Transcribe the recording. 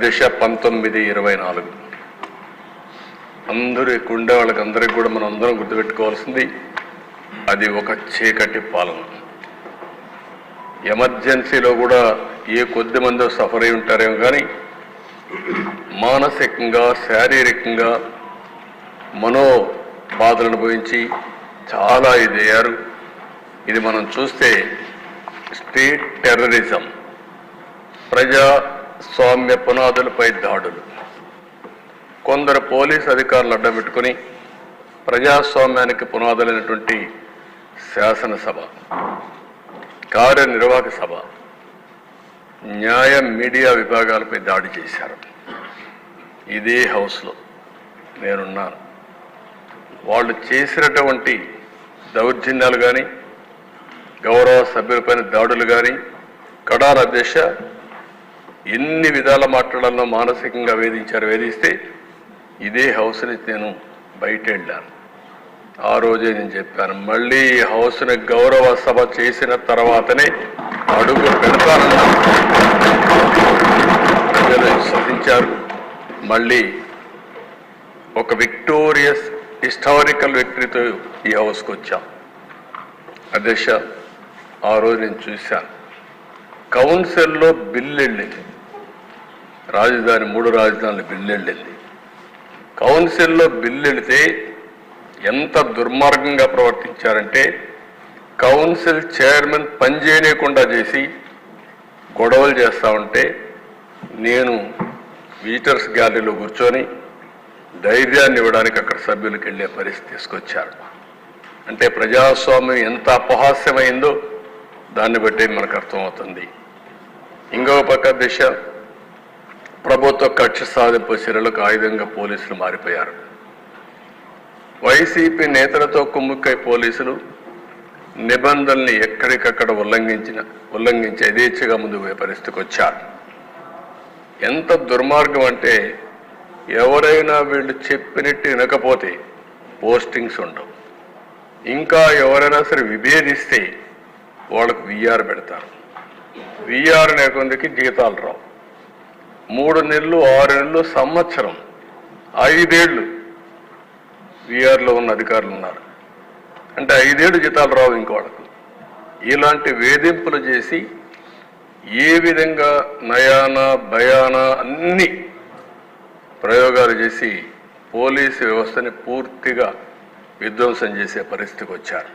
దిశ 1924 అందరూ ఇక్కడ ఉండే వాళ్ళకందరికీ కూడా మనం అందరం గుర్తుపెట్టుకోవాల్సింది అది ఒక చీకటి పాలన. ఎమర్జెన్సీలో కూడా ఏ కొద్ది మందో సఫర్ అయి ఉంటారేమో కానీ మానసికంగా శారీరకంగా మనో బాధలను అనుభవించి చాలా ఇదయ్యారు. ఇది మనం చూస్తే స్టేట్ టెర్రరిజం, ప్రజాస్వామ్య పునాదులపై దాడులు, కొందరు పోలీసు అధికారులు అడ్డబెట్టుకుని ప్రజాస్వామ్యానికి పునాదులైనటువంటి శాసనసభ, కార్యనిర్వాహక సభ, న్యాయ మీడియా విభాగాలపై దాడి చేశారు. ఇదే హౌస్లో నేనున్నాను. వాళ్ళు చేసినటువంటి దౌర్జన్యాలు కానీ గౌరవ సభ్యులపైన దాడులు కానీ కడాన దిశ ఎన్ని విధాల మాట్లాడాలో మానసికంగా వేధిస్తే ఇదే హౌస్ నుంచి నేను బయట వెళ్ళాను. ఆ రోజే నేను చెప్పాను, మళ్ళీ ఈ హౌస్ని గౌరవ సభ చేసిన తర్వాతనే అడుగు పెడతానన్నా. ప్రజలు విశ్వసించారు. మళ్ళీ ఒక విక్టోరియస్ హిస్టారికల్ విక్టరీతో ఈ హౌస్కి వచ్చాం. అధ్యక్ష, ఆ రోజు నేను చూశాను, కౌన్సిల్లో బిల్లు వెళ్ళింది, రాజధాని 3 రాజధానుల బిల్లు వెళ్ళింది. కౌన్సిల్లో బిల్లు వెళితే ఎంత దుర్మార్గంగా ప్రవర్తించారంటే కౌన్సిల్ చైర్మన్ పనిచేయకుండా చేసి గొడవలు చేస్తూ ఉంటే నేను విజిటర్స్ గ్యాలరీలో కూర్చొని ధైర్యాన్ని ఇవ్వడానికి అక్కడ సభ్యులకు వెళ్ళే పరిస్థితి తీసుకొచ్చారు. అంటే ప్రజాస్వామ్యం ఎంత అపహాస్యమైందో దాన్ని బట్టి మనకు అర్థమవుతుంది. ఇంకో పక్క దిశ ప్రభుత్వ కక్ష సాధింపు చర్యలకు ఆయుధంగా పోలీసులు మారిపోయారు. వైసీపీ నేతలతో కుమ్ముక్కై పోలీసులు నిబంధనల్ని ఎక్కడికక్కడ ఉల్లంఘించి యథేచ్ఛగా ముందుకు పోయే పరిస్థితికి వచ్చారు. ఎంత దుర్మార్గం అంటే ఎవరైనా వీళ్ళు చెప్పినట్టు వినకపోతే పోస్టింగ్స్ ఉండవు. ఇంకా ఎవరైనా సరే విభేదిస్తే వాళ్ళకు విఆర్ పెడతారు. విఆర్ అనే కొందికి జీతాలు రావు. 3 నెలలు, 6 నెలలు, సంవత్సరం, 5 ఏళ్ళు విఆర్లో ఉన్న అధికారులు ఉన్నారు. అంటే 5 ఏళ్ళు జీతాలు రావు ఇంకోళ్ళకు. ఇలాంటి వేధింపులు చేసి ఏ విధంగా నయానా భయానా అన్ని ప్రయోగాలు చేసి పోలీసు వ్యవస్థని పూర్తిగా విధ్వంసం చేసే పరిస్థితికి వచ్చారు.